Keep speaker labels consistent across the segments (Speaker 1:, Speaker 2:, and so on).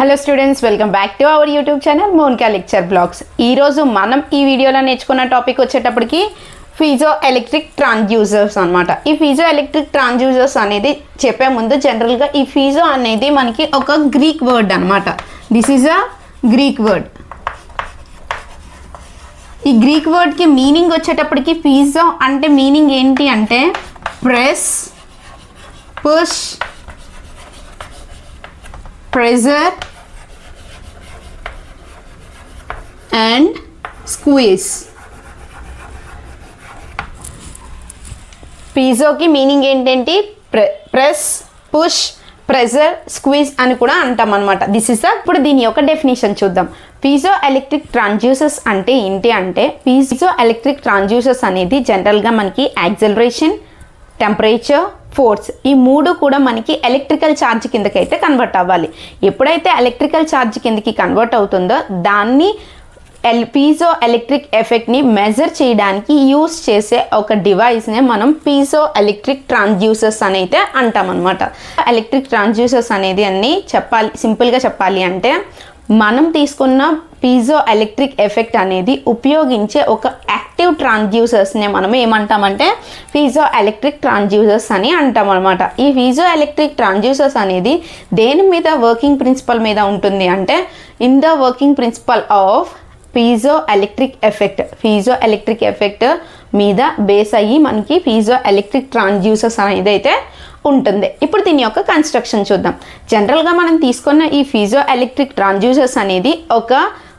Speaker 1: Hello students, welcome back to our YouTube channel Monika lecture blogs. ఈరోజు మనం ఈ వీడియోలో నేర్చుకున్న టాపిక్ వచ్చేటప్పటికి పీజో ఎలక్ట్రిక్ ట్రాన్స్డ్యూసర్స్ అనమాట. ఈ పీజో ఎలక్ట్రిక్ ట్రాన్స్డ్యూసర్స్ అనేది చెప్పే ముందు జనరల్గా ఈ పీజో అనేది మనకి ఒక గ్రీక్ వర్డ్ అనమాట. This is a Greek word. ఈ గ్రీక్ వర్డ్కి మీనింగ్ వచ్చేటప్పటికి పీజో అంటే మీనింగ్ ఏంటి అంటే press, push, pressure and squeeze. పీజోకి మీనింగ్ ఏంటంటే ప్రెస్, పుష్, ప్రెజర్, స్క్వీజ్ అని కూడా అంటాం అనమాట. దిస్ ఇస్ ఇప్పుడు దీని యొక్క డెఫినేషన్ చూద్దాం. పీజో ఎలక్ట్రిక్ ట్రాన్స్డ్యూసర్స్ అంటే ఏంటి అంటే పీజో ఎలక్ట్రిక్ ట్రాన్స్డ్యూసర్స్ అనేది జనరల్గా మనకి యాక్సలరేషన్, టెంపరేచర్, ఫోర్స్ ఈ మూడు కూడా మనకి ఎలక్ట్రికల్ ఛార్జ్ కిందకైతే కన్వర్ట్ అవ్వాలి. ఎప్పుడైతే ఎలక్ట్రికల్ ఛార్జ్ కిందకి కన్వర్ట్ అవుతుందో దాన్ని పీజో ఎలక్ట్రిక్ ఎఫెక్ట్ని మెజర్ చేయడానికి యూస్ చేసే ఒక డివైస్నే మనం పీజో ఎలక్ట్రిక్ ట్రాన్స్డ్యూసర్స్ అని అయితే అంటాం అనమాట. ఎలక్ట్రిక్ ట్రాన్స్డ్యూసర్స్ అనేది అన్ని సింపుల్గా చెప్పాలి అంటే మనం తీసుకున్న పీజో ఎలక్ట్రిక్ ఎఫెక్ట్ అనేది ఉపయోగించే ఒక యాక్టివ్ ట్రాన్స్డ్యూసర్స్ని మనం ఏమంటామంటే పీజో ఎలక్ట్రిక్ ట్రాన్స్డ్యూసర్స్ అని అంటాం అనమాట. ఈ పీజో ఎలక్ట్రిక్ ట్రాన్స్డ్యూసర్స్ అనేది దేని మీద వర్కింగ్ ప్రిన్సిపల్ మీద ఉంటుంది అంటే in the working principle of piezo electric effect. Piezo electric effect మీద బేస్ అయ్యి మనకి పీజో ఎలక్ట్రిక్ ట్రాన్స్డ్యూసర్స్ అనేది అయితే ఉంటుంది. ఇప్పుడు దీని యొక్క కన్స్ట్రక్షన్ చూద్దాం. జనరల్గా మనం తీసుకున్న ఈ పీజో ఎలక్ట్రిక్ ట్రాన్స్డ్యూసర్స్ అనేది ఒక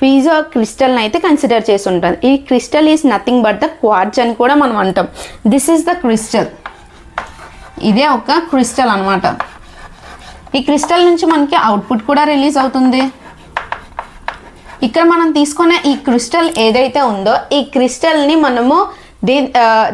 Speaker 1: పీజో క్రిస్టల్ని అయితే కన్సిడర్ చేసి ఉంటుంది. ఈ crystal is nothing but the quartz అని కూడా మనం అంటాం. This is the crystal. ఇదే ఒక క్రిస్టల్ అనమాట. ఈ క్రిస్టల్ నుంచి మనకి అవుట్పుట్ కూడా రిలీజ్ అవుతుంది. ఇక్కడ మనం తీసుకున్న ఈ క్రిస్టల్ ఏదైతే ఉందో ఈ క్రిస్టల్ని మనము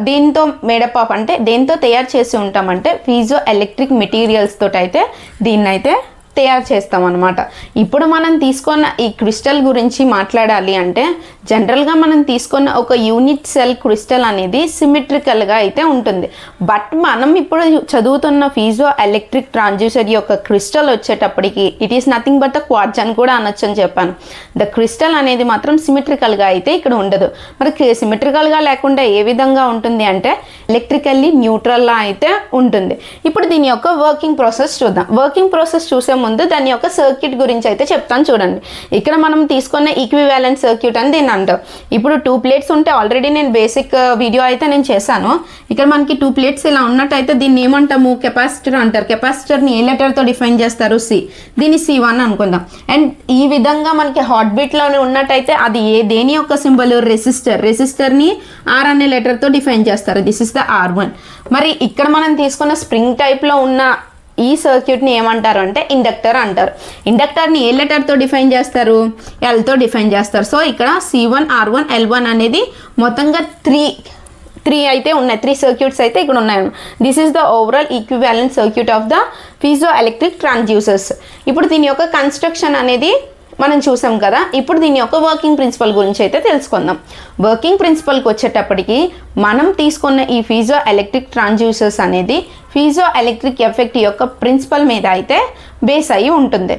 Speaker 1: దీంతో మేడప్ ఆఫ్ అంటే దేంతో తయారు చేసి ఉంటామంటే పీజో ఎలక్ట్రిక్ మెటీరియల్స్ తోటి అయితే దీన్నైతే తయారు చేస్తాం అనమాట. ఇప్పుడు మనం తీసుకున్న ఈ క్రిస్టల్ గురించి మాట్లాడాలి అంటే జనరల్గా మనం తీసుకున్న ఒక యూనిట్ సెల్ క్రిస్టల్ అనేది సిమెట్రికల్గా అయితే ఉంటుంది. బట్ మనం ఇప్పుడు చదువుతున్న పీజో ఎలక్ట్రిక్ ట్రాన్స్డ్యూసర్ యొక్క క్రిస్టల్ వచ్చేటప్పటికి it is nothing but the quartz అని కూడా అనొచ్చు అని చెప్పాను. ద క్రిస్టల్ అనేది మాత్రం సిమెట్రికల్గా అయితే ఇక్కడ ఉండదు. మరి సిమెట్రికల్గా లేకుండా ఏ విధంగా ఉంటుంది అంటే ఎలక్ట్రికల్లీ న్యూట్రల్లా అయితే ఉంటుంది. ఇప్పుడు దీని యొక్క వర్కింగ్ ప్రాసెస్ చూద్దాం. వర్కింగ్ ప్రాసెస్ చూసే ముందు దాని యొక్క సర్క్యూట్ గురించి అయితే చెప్తాను చూడండి. ఇక్కడ మనం తీసుకున్న ఈక్వివాలెంట్ సర్క్యూట్ అని దీన్ని అంటాం. ఇప్పుడు 2 ప్లేట్స్ ఉంటే ఆల్రెడీ నేను బేసిక్ వీడియో అయితే నేను చేశాను. ఇక్కడ మనకి 2 ప్లేట్స్ ఇలా ఉన్నట్టయితే దీన్ని ఏమంటాము కెపాసిటర్ అంటారు. కెపాసిటర్ని ఏ లెటర్తో డిఫైన్ చేస్తారు? సి. దీన్ని C1 అనుకుందాం. అండ్ ఈ విధంగా మనకి హార్ట్ బీట్లోనే ఉన్నట్టయితే అది దేని యొక్క సింబల్? రెసిస్టర్ని R అనే లెటర్తో డిఫైన్ చేస్తారు. This is the R1. మరి ఇక్కడ మనం తీసుకున్న స్ప్రింగ్ టైప్లో ఉన్న ఈ సర్క్యూట్ని ఏమంటారు అంటే ఇండక్టర్ అంటారు. ఇండక్టర్ని ఏ లెటర్తో డిఫైన్ చేస్తారు? ఎల్తో డిఫైన్ చేస్తారు. సో ఇక్కడ C1, R1, L1 అనేది మొత్తంగా 3 అయితే ఉన్నాయి. 3 సర్క్యూట్స్ అయితే ఇక్కడ ఉన్నాయి. This is the overall equivalent circuit off the piezo electric transducers. ఇప్పుడు దీని యొక్క కన్స్ట్రక్షన్ అనేది మనం చూసాం కదా. ఇప్పుడు దీని యొక్క వర్కింగ్ ప్రిన్సిపల్ గురించి అయితే తెలుసుకుందాం. వర్కింగ్ ప్రిన్సిపల్కి వచ్చేటప్పటికి మనం తీసుకున్న ఈ పీజో ఎలక్ట్రిక్ ట్రాన్స్డ్యూసర్స్ అనేది పీజో ఎలక్ట్రిక్ ఎఫెక్ట్ యొక్క ప్రిన్సిపల్ మీద అయితే బేస్ అయ్యి ఉంటుంది.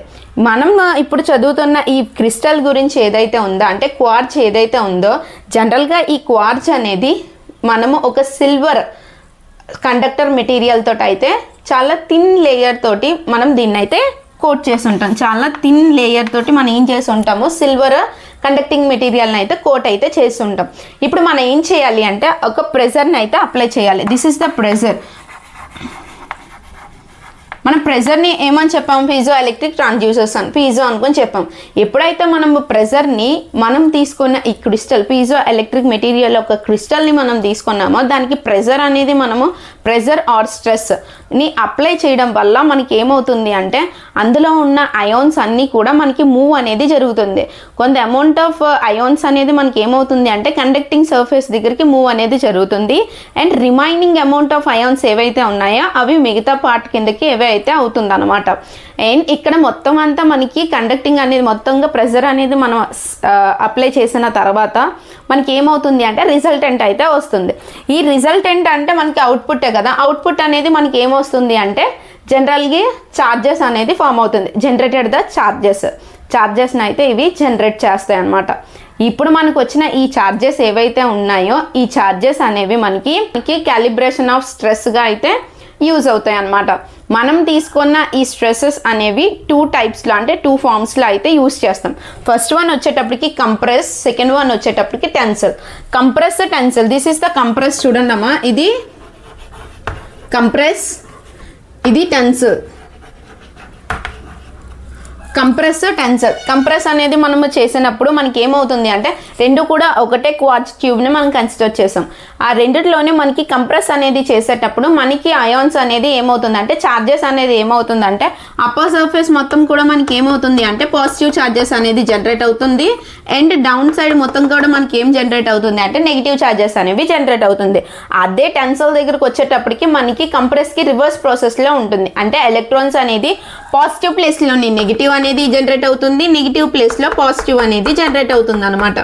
Speaker 1: మనం ఇప్పుడు చదువుతున్న ఈ క్రిస్టల్ గురించి ఏదైతే ఉందో అంటే క్వార్ట్జ్ ఏదైతే ఉందో జనరల్గా ఈ క్వార్ట్జ్ అనేది మనము ఒక సిల్వర్ కండక్టర్ మెటీరియల్ తోటి అయితే చాలా థిన్ లేయర్ తోటి మనం దీన్ని అయితే కోట్ చేసి ఉంటాం. చాలా థిన్ లేయర్ తోటి మనం ఏం చేసి ఉంటాము? సిల్వర్ కండక్టింగ్ మెటీరియల్ని అయితే కోట్ అయితే చేసి ఉంటాం. ఇప్పుడు మనం ఏం చేయాలి అంటే ఒక ప్రెజర్ని అయితే అప్లై చేయాలి. This is the pressure. మనం ప్రెజర్ని ఏమని చెప్పాము? పీజో ఎలక్ట్రిక్ ట్రాన్స్డ్యూసర్స్ అని పీజో అనుకొని చెప్పాం. ఎప్పుడైతే మనము ప్రెజర్ని మనం తీసుకున్న ఈ క్రిస్టల్ పీజో ఎలక్ట్రిక్ మెటీరియల్ ఒక క్రిస్టల్ని మనం తీసుకున్నామో దానికి ప్రెజర్ అనేది మనము ప్రెజర్ ఆర్ స్ట్రెస్ని అప్లై చేయడం వల్ల మనకి ఏమవుతుంది అంటే అందులో ఉన్న అయాన్స్ అన్నీ కూడా మనకి మూవ్ అనేది జరుగుతుంది. కొంత అమౌంట్ ఆఫ్ అయాన్స్ అనేది మనకి ఏమవుతుంది అంటే కండక్టింగ్ సర్ఫేస్ దగ్గరికి మూవ్ అనేది జరుగుతుంది. And remaining amount of ions ఏవైతే ఉన్నాయో అవి మిగతా పార్ట్ కిందకి అయితే అవుతుంది అనమాట. అండ్ ఇక్కడ మొత్తం అంతా మనకి కండక్టింగ్ అనేది మొత్తంగా ప్రెజర్ అనేది మనం అప్లై చేసిన తర్వాత మనకి ఏమవుతుంది అంటే రిజల్టెంట్ అయితే వస్తుంది. ఈ రిజల్టెంట్ అంటే మనకి అవుట్పుట్టే కదా. అవుట్పుట్ అనేది మనకి ఏమొస్తుంది అంటే జనరల్గా చార్జెస్ అనేది ఫామ్ అవుతుంది. జనరేటెడ్ ద చార్జెస్ని అయితే ఇవి జనరేట్ చేస్తాయి అన్నమాట. ఇప్పుడు మనకు వచ్చిన ఈ చార్జెస్ ఏవైతే ఉన్నాయో ఈ చార్జెస్ అనేవి మనకి క్యాలిబ్రేషన్ ఆఫ్ స్ట్రెస్గా అయితే యూజ్ అవుతాయి అన్నమాట. మనం తీసుకున్న ఈ స్ట్రెస్సెస్ అనేవి 2 టైప్స్లో అంటే 2 ఫార్మ్స్లో అయితే యూజ్ చేస్తాం. ఫస్ట్ వన్ వచ్చేటప్పటికి కంప్రెస్, సెకండ్ వన్ వచ్చేటప్పటికి tensile. Compress, tensile, this is the compress. చూడండి అమ్మా, ఇది కంప్రెస్, ఇది టెన్సల్. కంప్రెస్, టెన్సల్. కంప్రెస్ అనేది మనము చేసినప్పుడు మనకి ఏమవుతుంది అంటే రెండు కూడా ఒకటే క్వార్ట్జ్ క్యూబ్ని మనం కన్సిడర్ చేసాం. ఆ రెండిట్లోనే మనకి కంప్రెస్ అనేది చేసేటప్పుడు మనకి అయాన్స్ అనేది ఏమవుతుందంటే చార్జెస్ అనేది ఏమవుతుందంటే అప్పర్ సర్ఫేస్ మొత్తం కూడా మనకి ఏమవుతుంది అంటే పాజిటివ్ చార్జెస్ అనేది జనరేట్ అవుతుంది. అండ్ డౌన్ సైడ్ మొత్తం కూడా మనకి ఏం జనరేట్ అవుతుంది అంటే నెగిటివ్ చార్జెస్ అనేవి జనరేట్ అవుతుంది. అదే టెన్సల్ దగ్గరకు వచ్చేటప్పటికి మనకి కంప్రెస్కి రివర్స్ ప్రాసెస్లో ఉంటుంది. అంటే ఎలక్ట్రాన్స్ అనేది పాజిటివ్ ప్లేస్లోని నెగిటివ్ అనేది జనరేట్ అవుతుంది, నెగిటివ్ ప్లేస్లో పాజిటివ్ అనేది జనరేట్ అవుతుంది అనమాట.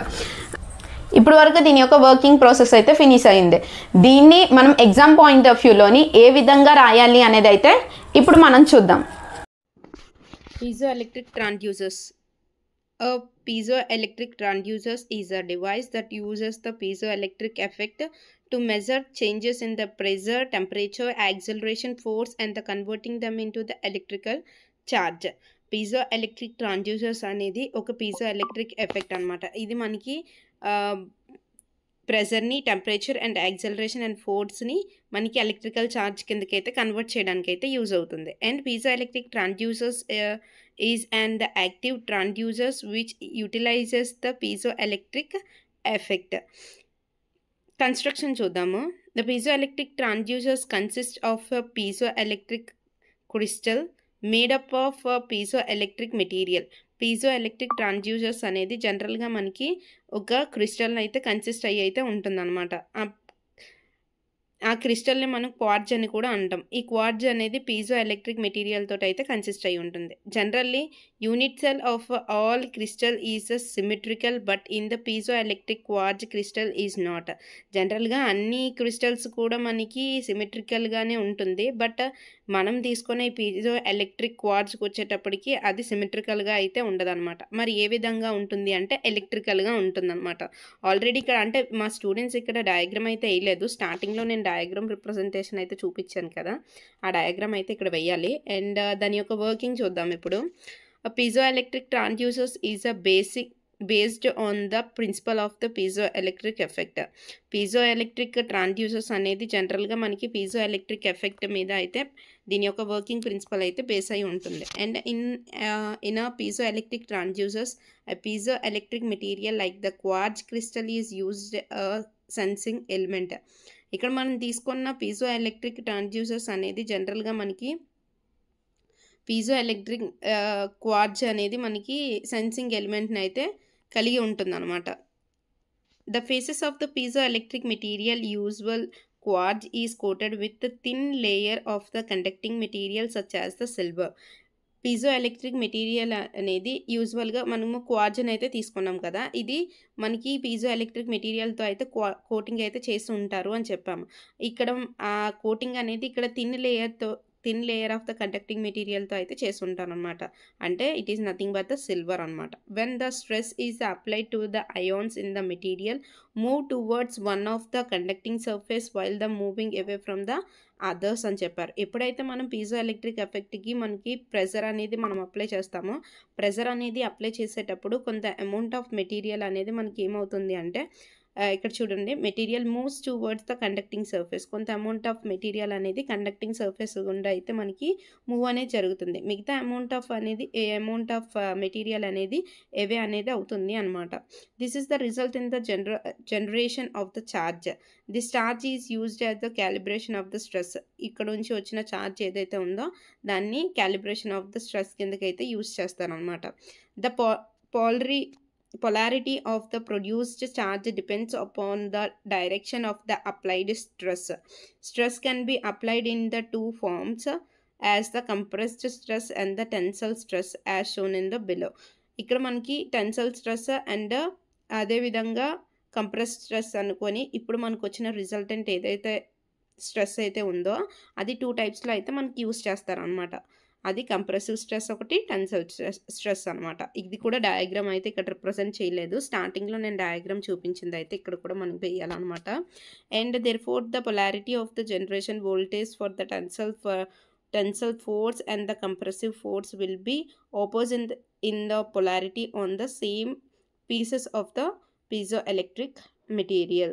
Speaker 1: ఇప్పుడు వరకు దీని యొక్క వర్కింగ్ ప్రాసెస్ అయితే ఫినిష్ అయింది. దీన్ని మనం ఎగ్జామ్ పాయింట్ ఆఫ్ వ్యూలోని ఏ విధంగా రాయాలి అనేది అయితే ఇప్పుడు మనం చూద్దాం.
Speaker 2: Piezoelectric transducers. A piezoelectric transducer is a device that uses the piezoelectric effect to measure changes in the pressure, temperature, acceleration, force and the converting them into the electrical charge. Piezoelectric transducers అనేది ఒక piezoelectric effect అన్నమాట. ఇది మనకి ప్రెజర్ని, temperature and acceleration and ఫోర్స్ని మనకి electrical charge కిందకైతే convert చేయడానికి అయితే యూజ్ అవుతుంది. And piezoelectric transducers is and the active transducers which utilizes the piezoelectric effect. Construction చూద్దాము. The piezoelectric transducers consist of piezoelectric crystal made up of piezoelectric material. Piezoelectric transducers అనేది జనరల్గా మనకి ఒక crystal అయితే consist అయ్యి అయితే ఉంటుందన్నమాట. ఆ క్రిస్టల్ని మనం క్వార్ట్జ్ అని కూడా అంటాం. ఈ క్వార్ట్జ్ అనేది పీజో ఎలక్ట్రిక్ మెటీరియల్ తోటి అయితే కన్సిస్ట్ అయి ఉంటుంది. Generally unit cell of all crystal is symmetrical but in the piezo electric quartz crystal is not. జనరల్గా అన్ని క్రిస్టల్స్ కూడా మనకి సిమెట్రికల్గానే ఉంటుంది. బట్ మనం తీసుకునే పీజో ఎలక్ట్రిక్ క్వార్ట్జ్కి వచ్చేటప్పటికి అది సిమెట్రికల్గా అయితే ఉండదన్నమాట. మరి ఏ విధంగా ఉంటుంది అంటే ఎలక్ట్రికల్గా ఉంటుందన్నమాట. ఆల్రెడీ ఇక్కడ అంటే మా స్టూడెంట్స్ ఇక్కడ డయాగ్రామ్ అయితే వేయలేదు. స్టార్టింగ్లో నేను డయాగ్రామ్ రిప్రజెంటేషన్ అయితే చూపించాను కదా, ఆ డయాగ్రామ్ అయితే ఇక్కడ వేయాలి. అండ్ దాని యొక్క వర్కింగ్ చూద్దాం ఇప్పుడు. Piezoelectric transducers is a based on the principle of the piezoelectric effect. Piezoelectric transducers అనేది జనరల్గా మనకి పీజోఎలక్ట్రిక్ ఎఫెక్ట్ మీద అయితే దీని యొక్క వర్కింగ్ ప్రిన్సిపల్ అయితే బేస్ అయి ఉంటుంది. And in a piezoelectric transducers a piezoelectric material like the quartz crystal is used sensing element. ఇక్కడ మనం తీసుకున్న పీజోఎలక్ట్రిక్ ట్రాన్స్డ్యూసర్స్ అనేది జనరల్గా మనకి పీజోఎలక్ట్రిక్ క్వార్ట్జ్ అనేది మనకి సెన్సింగ్ ఎలిమెంట్ని అయితే కలిగి ఉంటుందన్నమాట. The faces of the piezoelectric material usual quartz is coated with the thin layer of the conducting material such as the silver. Piezoelectric material అనేది యూజువల్గా మనము క్వార్ట్జ్ అయితే తీసుకున్నాం కదా, ఇది మనకి పీజోఎలక్ట్రిక్ మెటీరియల్తో అయితే కోటింగ్ అయితే చేసి ఉంటారు అని చెప్పాము. ఇక్కడ ఆ కోటింగ్ అనేది ఇక్కడ thin layer of the conducting మెటీరియల్తో అయితే చేసి ఉంటాను అనమాట. అంటే it is nothing but the silver అనమాట. When the stress is applied to the ions in the material move towards one of the conducting surface while the moving away from the others అని చెప్పారు. ఎప్పుడైతే మనం పీజోఎలక్ట్రిక్ ఎఫెక్ట్కి మనకి pressure అనేది మనం apply చేస్తామో, pressure అనేది అప్లై చేసేటప్పుడు కొంత అమౌంట్ ఆఫ్ మెటీరియల్ అనేది మనకి ఏమవుతుంది అంటే ఇక్కడ చూడండి, material moves towards the conducting surface. కొంత అమౌంట్ ఆఫ్ మెటీరియల్ అనేది కండక్టింగ్ సర్ఫేస్ గుండా అయితే మనకి మూవ్ అనేది జరుగుతుంది. మిగతా అమౌంట్ ఆఫ్ మెటీరియల్ అనేది ఎవే అనేది అవుతుంది అనమాట. This is the result in the generation of the charge. This charge is used as the calibration of the stress. ఇక్కడ నుంచి వచ్చిన ఛార్జ్ ఏదైతే ఉందో దాన్ని క్యాలిబ్రేషన్ ఆఫ్ ద స్ట్రెస్ కిందకైతే యూజ్ చేస్తారనమాట. The polarity of the produced charge depends upon the direction of the applied stress. Stress can be applied in the two forms as the compressed stress and the tensile stress as shown in the below. ఇక్కడ మనకి tensile stress and అదే విధంగా compressed stress అనుకొని ఇప్పుడు మనకు వచ్చిన resultant ఏదైతే stress అయితే ఉందో అది 2 టైప్స్లో అయితే మనకి యూస్ చేస్తారనమాట. అది కంప్రెసివ్ స్ట్రెస్ ఒకటి, టెన్సైల్ స్ట్రెస్ అనమాట. ఇది కూడా డయాగ్రామ్ అయితే ఇక్కడ రిప్రజెంట్ చేయలేదు. స్టార్టింగ్లో నేను డయాగ్రామ్ చూపించింది అయితే ఇక్కడ కూడా మనం వేయాలన్నమాట. And therefore the polarity of the generation voltage for the tensile force and the compressive force will be opposite in the polarity on the same pieces of the piezoelectric material.